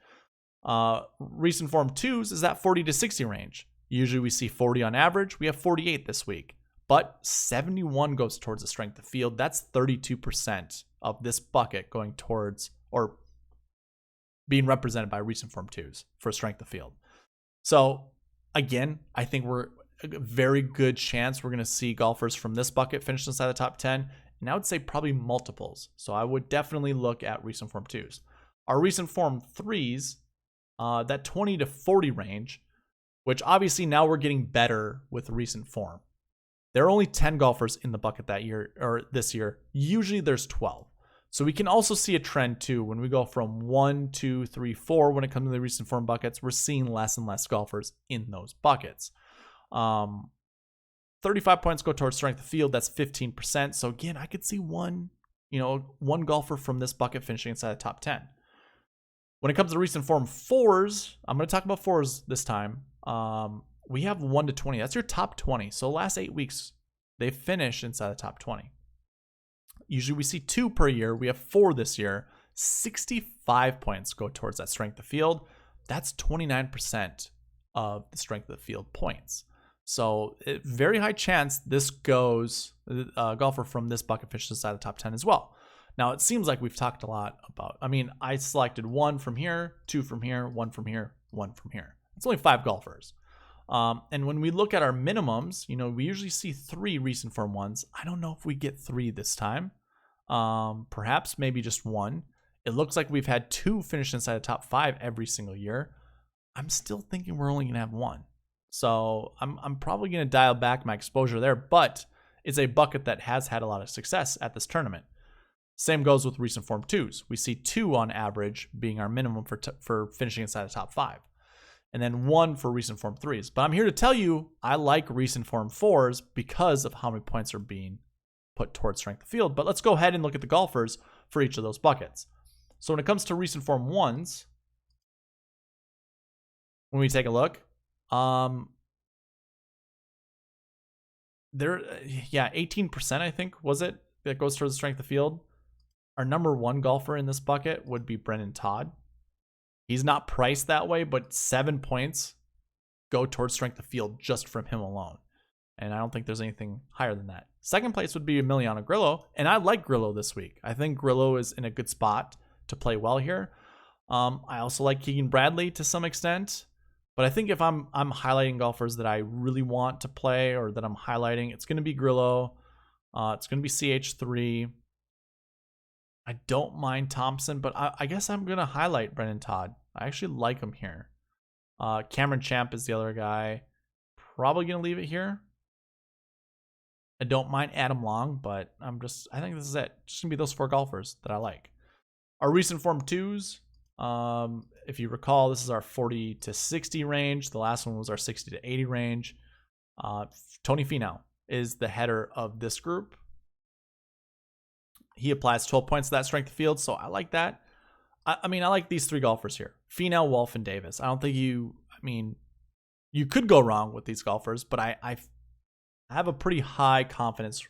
Recent form 2s is that 40 to 60 range. Usually we see 40 on average. We have 48 this week, but 71 goes towards the strength of field. That's 32% of this bucket going towards or being represented by recent form 2s for strength of field. So again, I think we're a very good chance we're going to see golfers from this bucket finish inside the top 10. And I would say probably multiples. So I would definitely look at recent form 2s. Our recent form 3s, that 20 to 40 range, which obviously now we're getting better with recent form. There are only 10 golfers in the bucket that year or this year. Usually there's 12. So we can also see a trend too. When we go from 1, 2, 3, 4, when it comes to the recent form buckets, we're seeing less and less golfers in those buckets. 35 points go towards strength of field. That's 15%. So again, I could see one golfer from this bucket finishing inside the top 10. When it comes to recent form 4s, I'm going to talk about 4s this time. We have 1 to 20. That's your top 20. So last 8 weeks, they finish inside the top 20. Usually we see 2 per year. We have 4 this year. 65 points go towards that strength of field. That's 29% of the strength of the field points. So very high chance this goes, a golfer from this bucket finishes inside the top 10 as well. Now it seems like we've talked a lot about, I selected 1 from here, 2 from here, 1 from here, 1 from here. It's only 5 golfers. And when we look at our minimums, we usually see 3 recent form 1s. I don't know if we get 3 this time. Perhaps maybe just 1. It looks like we've had 2 finish inside the top 5 every single year. I'm still thinking we're only going to have 1. So I'm probably going to dial back my exposure there, but it's a bucket that has had a lot of success at this tournament. Same goes with recent form 2s. We see 2 on average being our minimum for finishing inside the top 5. And then 1 for recent form 3s. But I'm here to tell you, I like recent form 4s because of how many points are being put towards strength of field. But let's go ahead and look at the golfers for each of those buckets. So when it comes to recent form 1s, when we take a look, 18% I think was it that goes towards the strength of field. Our number 1 golfer in this bucket would be Brendan Todd. He's not priced that way, but 7 points go towards strength of field just from him alone. And I don't think there's anything higher than that. Second place would be Emiliano Grillo, and I like Grillo this week. I think Grillo is in a good spot to play well here. I also like Keegan Bradley to some extent, but I think if I'm highlighting golfers that I really want to play or that I'm highlighting, it's going to be Grillo. It's going to be CH3. I don't mind Thompson, but I guess I'm going to highlight Brendan Todd. I actually like him here. Cameron Champ is the other guy. Probably going to leave it here. I don't mind Adam Long, but I think this is it. Just going to be those 4 golfers that I like. Our recent form 2s, if you recall, this is our 40 to 60 range. The last one was our 60 to 80 range. Tony Finau is the header of this group. He applies 12 points to that strength of field, so I like that. I like these 3 golfers here. Finau, Wolff, and Davis. I don't think you could go wrong with these golfers, but I have a pretty high confidence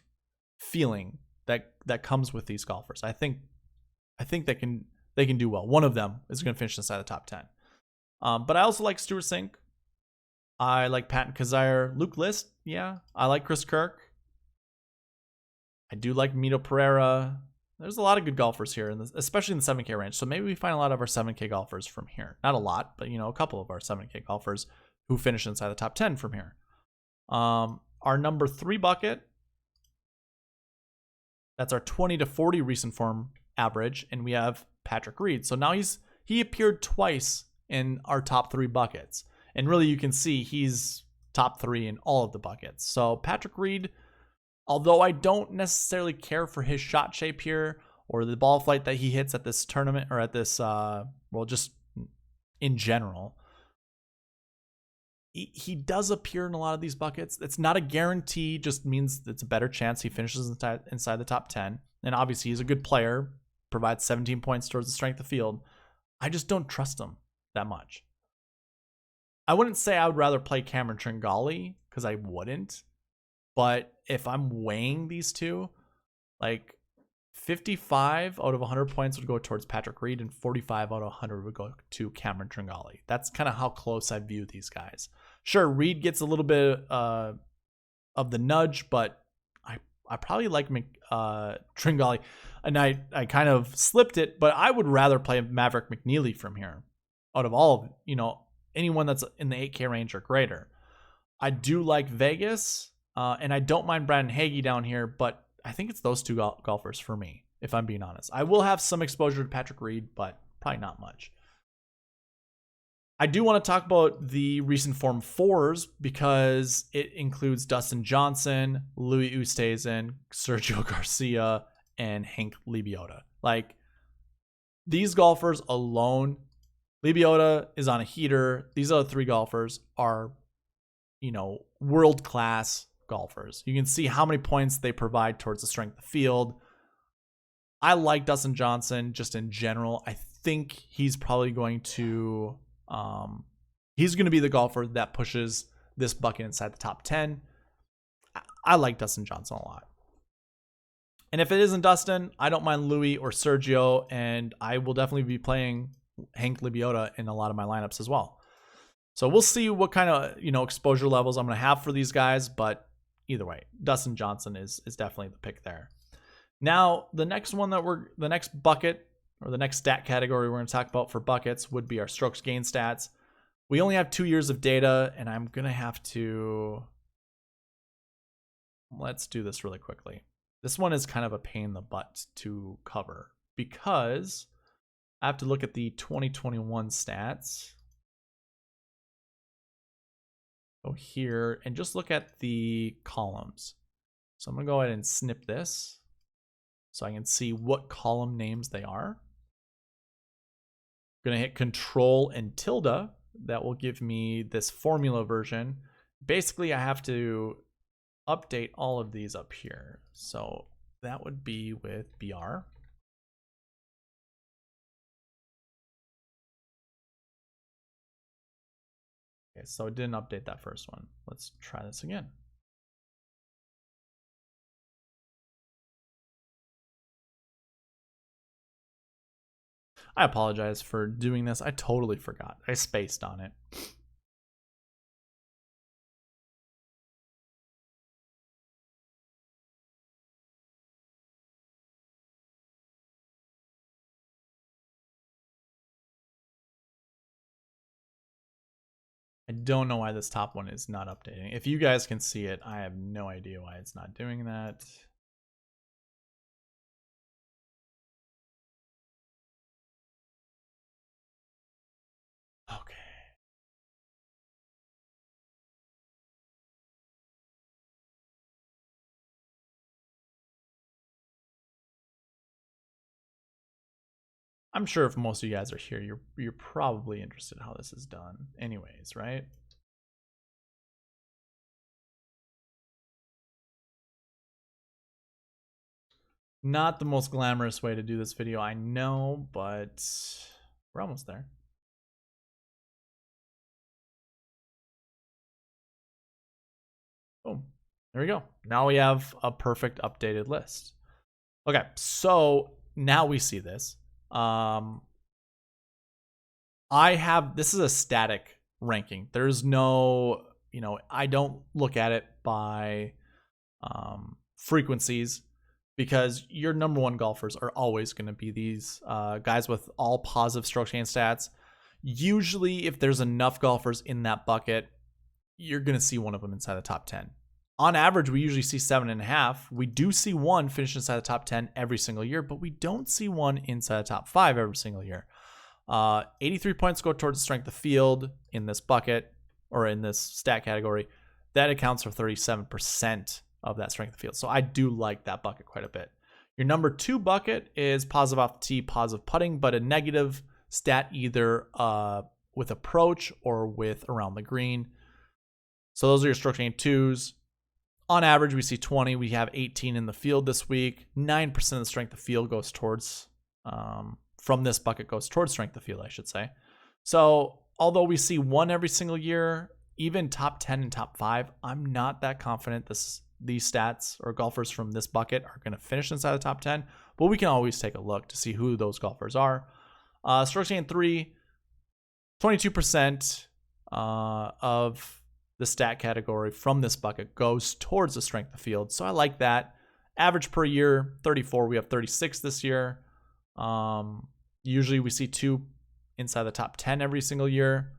feeling that comes with these golfers. I think I think they can do well. One of them is going to finish inside the top 10. But I also like Stuart Sink. I like Patton Kizzire. Luke List, yeah. I like Chris Kirk. I do like Mito Pereira. There's a lot of good golfers here, especially in the 7K range. So maybe we find a lot of our 7K golfers from here. Not a lot, but a couple of our 7K golfers who finish inside the top 10 from here. Our number 3 bucket, that's our 20 to 40 recent form average, and we have Patrick Reed. So now he appeared twice in our top 3 buckets. And really you can see he's top 3 in all of the buckets. So Patrick Reed, although I don't necessarily care for his shot shape here or the ball flight that he hits at this tournament or at this, just in general, he does appear in a lot of these buckets. It's not a guarantee, just means it's a better chance he finishes inside the top 10. And obviously he's a good player, provides 17 points towards the strength of field. I just don't trust him that much. I wouldn't say I would rather play Cameron Tringali, because I wouldn't. But if I'm weighing these two, like 55 out of 100 points would go towards Patrick Reed and 45 out of 100 would go to Cameron Tringali. That's kind of how close I view these guys. Sure, Reed gets a little bit of the nudge, but I probably like Tringali. And I kind of slipped it, but I would rather play Maverick McNeely from here out of all of, anyone that's in the 8K range or greater. I do like Vegas. And I don't mind Brandon Hagee down here, but I think it's those two golfers for me, if I'm being honest. I will have some exposure to Patrick Reed, but probably not much. I do want to talk about the recent form 4s because it includes Dustin Johnson, Louis Oosthuizen, Sergio Garcia, and Hank Lebioda. Like, these golfers alone, Lebioda is on a heater. These other 3 golfers are, world-class golfers. You can see how many points they provide towards the strength of the field. I like Dustin Johnson just in general. I think he's probably going to be the golfer that pushes this bucket inside the top 10. I like Dustin Johnson a lot. And if it isn't Dustin, I don't mind Louis or Sergio, and I will definitely be playing Hank Lebioda in a lot of my lineups as well. So we'll see what kind of, exposure levels I'm going to have for these guys, but either way, Dustin Johnson is definitely the pick there. Now, the next bucket or the next stat category we're going to talk about for buckets would be our strokes gain stats. We only have 2 years of data, and I'm going to have to, let's do this really quickly. This one is kind of a pain in the butt to cover because I have to look at the 2021 stats. Go here and just look at the columns. So I'm going to go ahead and snip this so I can see what column names they are. I'm going to hit Control and tilde. That will give me this formula version. Basically, I have to update all of these up here. So that would be with BR. Okay, so it didn't update that first one. Let's try this again. I apologize for doing this. I totally forgot. I spaced on it. I don't know why this top one is not updating. If you guys can see it, I have no idea why it's not doing that. Okay. I'm sure if most of you guys are here, you're probably interested in how this is done anyways, right? Not the most glamorous way to do this video, I know, but we're almost there. Boom. There we go. Now we have a perfect updated list. Okay, so now we see this. This is a static ranking. There's no, I don't look at it by frequencies, because your number one golfers are always going to be these guys with all positive stroke gain stats. Usually, if there's enough golfers in that bucket, you're going to see one of them inside the top 10. On average, we usually see 7.5. We do see one finish inside the top 10 every single year, but we don't see one inside the top 5 every single year. 83 points go towards the strength of field in this bucket, or in this stat category. That accounts for 37% of that strength of field. So I do like that bucket quite a bit. Your number 2 bucket is positive off the tee, positive putting, but a negative stat either with approach or with around the green. So those are your stroke gain 2s. On average, we see 20. We have 18 in the field this week. 9% of the strength of field goes towards, from this bucket goes towards strength of field, I should say. So although we see one every single year, even top 10 and top 5, I'm not that confident these stats or golfers from this bucket are going to finish inside the top 10, but we can always take a look to see who those golfers are. Stroke gain 3, 22% of the stat category from this bucket goes towards the strength of field. So I like that. Average per year, 34. We have 36 this year. Usually we see 2 inside the top 10 every single year.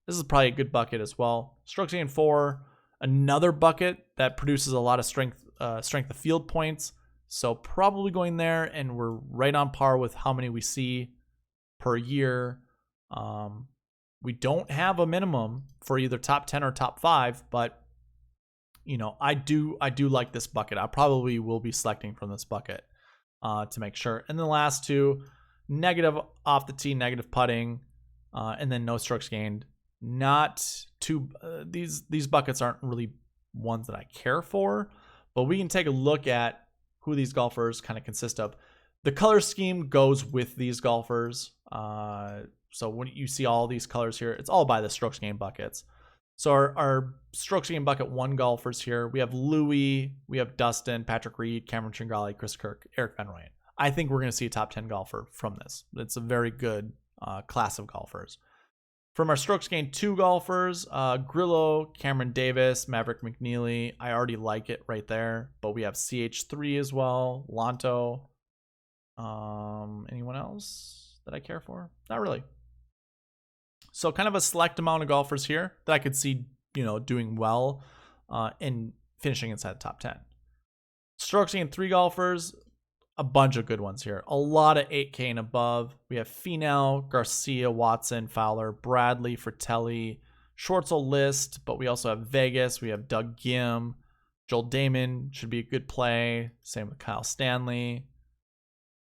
This is probably a good bucket as well. Stroke gain 4, another bucket that produces a lot of strength of field points. So probably going there, and we're right on par with how many we see per year. We don't have a minimum for either top 10 or top 5, but I do like this bucket. I probably will be selecting from this bucket to make sure. And the last 2, negative off the tee, negative putting, and then no strokes gained. Not too these buckets aren't really ones that I care for, but we can take a look at who these golfers kind of consist of. The color scheme goes with these golfers. So when you see all these colors here, it's all by the strokes gained buckets. So our strokes gained bucket 1 golfers here, we have Louis, we have Dustin, Patrick Reed, Cameron Tringali, Chris Kirk, Eric Van Rooyen. I think we're going to see a top 10 golfer from this. It's a very good class of golfers. From our strokes gained 2 golfers, Grillo, Cameron Davis, Maverick McNeely. I already like it right there, but we have CH3 as well, Lanto. Anyone else that I care for? Not really. So kind of a select amount of golfers here that I could see, doing well and finishing inside the top 10. Strokes gained 3 golfers, a bunch of good ones here. A lot of 8K and above. We have Finau, Garcia, Watson, Fowler, Bradley, Fratelli, Schwartzel list, but we also have Vegas. We have Doug Gim. Joel Damon should be a good play. Same with Kyle Stanley.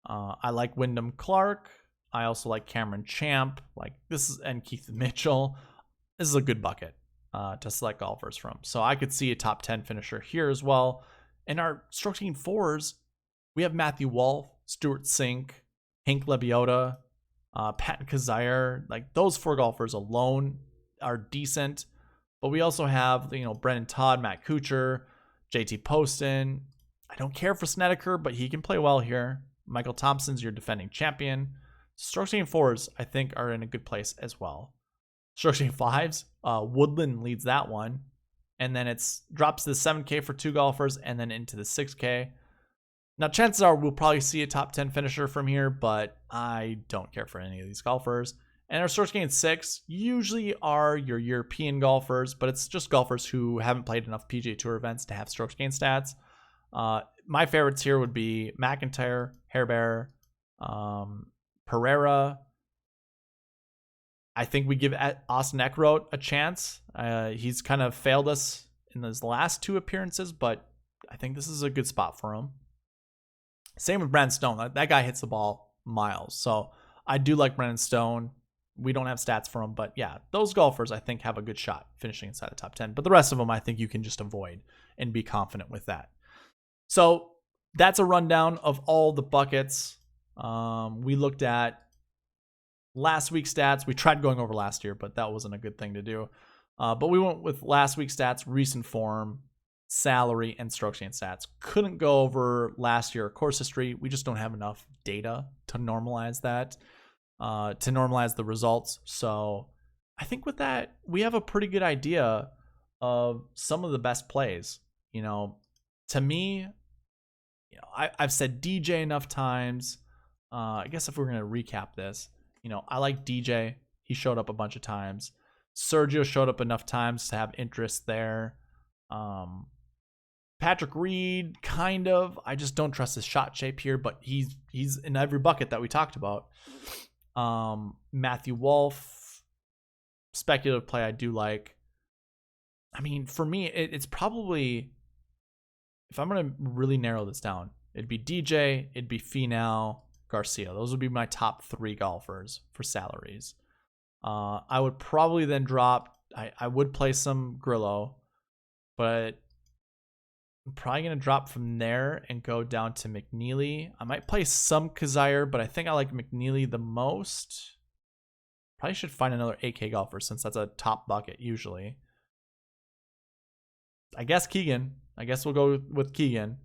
I like Wyndham Clark. I also like Cameron Champ. And Keith Mitchell. This is a good bucket to select golfers from. So I could see a top 10 finisher here as well. And our strokes gained 4s, we have Matthew Wolff, Stuart Sink, Hank Lebioda, Patton Kizzire. Those 4 golfers alone are decent. But we also have, Brennan Todd, Matt Kuchar, JT Poston. I don't care for Snedeker, but he can play well here. Michael Thompson's your defending champion. Strokes gained 4s, I think, are in a good place as well. Strokes gained 5s, Woodland leads that one. And then it's drops to the 7K for 2 golfers and then into the 6K. Now, chances are we'll probably see a top 10 finisher from here, but I don't care for any of these golfers. And our strokes gained 6 usually are your European golfers, but it's just golfers who haven't played enough PGA Tour events to have strokes gained stats. My favorites here would be McIntyre, Hairbear, Pereira. I think we give Austin Eckroat a chance. He's kind of failed us in his last 2 appearances, but I think this is a good spot for him. Same with Brandon Stone. That guy hits the ball miles. So I do like Brandon Stone. We don't have stats for him, but yeah, those golfers I think have a good shot finishing inside the top 10. But the rest of them I think you can just avoid and be confident with that. So that's a rundown of all the buckets. We looked at last week's stats. We tried going over last year, but that wasn't a good thing to do. But we went with last week's stats, recent form, salary, and strokes gained stats. Couldn't go over last year course history. We just don't have enough data to normalize that, to normalize the results. So I think with that, we have a pretty good idea of some of the best plays. You know, to me, you know, I've said DJ enough times. I guess if we're going to recap this, you know, I like DJ. He showed up a bunch of times. Sergio showed up enough times to have interest there. Patrick Reed, kind of. I just don't trust his shot shape here, but he's in every bucket that we talked about. Matthew Wolff, speculative play I do like. I mean, for me, it's probably, if I'm going to really narrow this down, it'd be DJ, it'd be Finau, Garcia. Those would be my top 3 golfers for salaries. I would probably then drop, I would play some Grillo, but I'm probably going to drop from there and go down to McNeely. I might play some Kazire, but I think I like McNeely the most. Probably should find another 8K golfer since that's a top bucket usually. I guess Keegan. I guess we'll go with Keegan.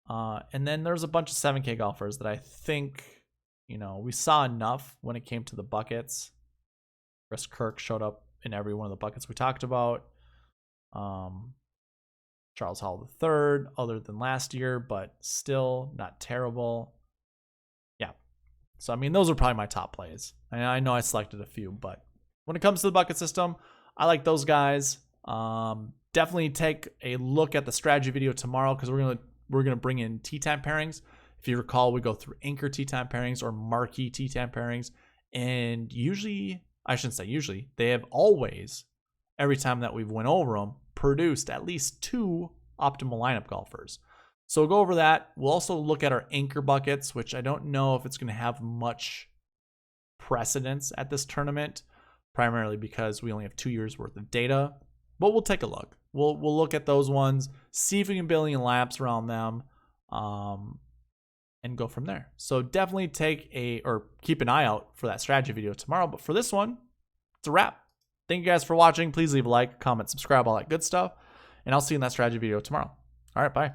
And then there's a bunch of 7K golfers that I think, you know, we saw enough when it came to the buckets. Chris Kirk showed up in every one of the buckets we talked about. Charles Hall III, other than last year, but still not terrible. Yeah. So, I mean, those are probably my top plays. I know I selected a few, but when it comes to the bucket system, I like those guys. Definitely take a look at the strategy video tomorrow because we're gonna bring in tee time pairings. If you recall, we go through anchor tee time pairings or marquee tee time pairings, and usually, I shouldn't say usually, they have always, every time that we've went over them, produced at least 2 optimal lineup golfers. So we'll go over that. We'll also look at our anchor buckets, which I don't know if it's going to have much precedence at this tournament, primarily because we only have 2 years worth of data, but we'll take a look. We'll look at those ones, see if we can build any laps around them, and go from there. So definitely keep an eye out for that strategy video tomorrow. But for this one, it's a wrap. Thank you guys for watching. Please leave a like, comment, subscribe, all that good stuff. And I'll see you in that strategy video tomorrow. All right, bye.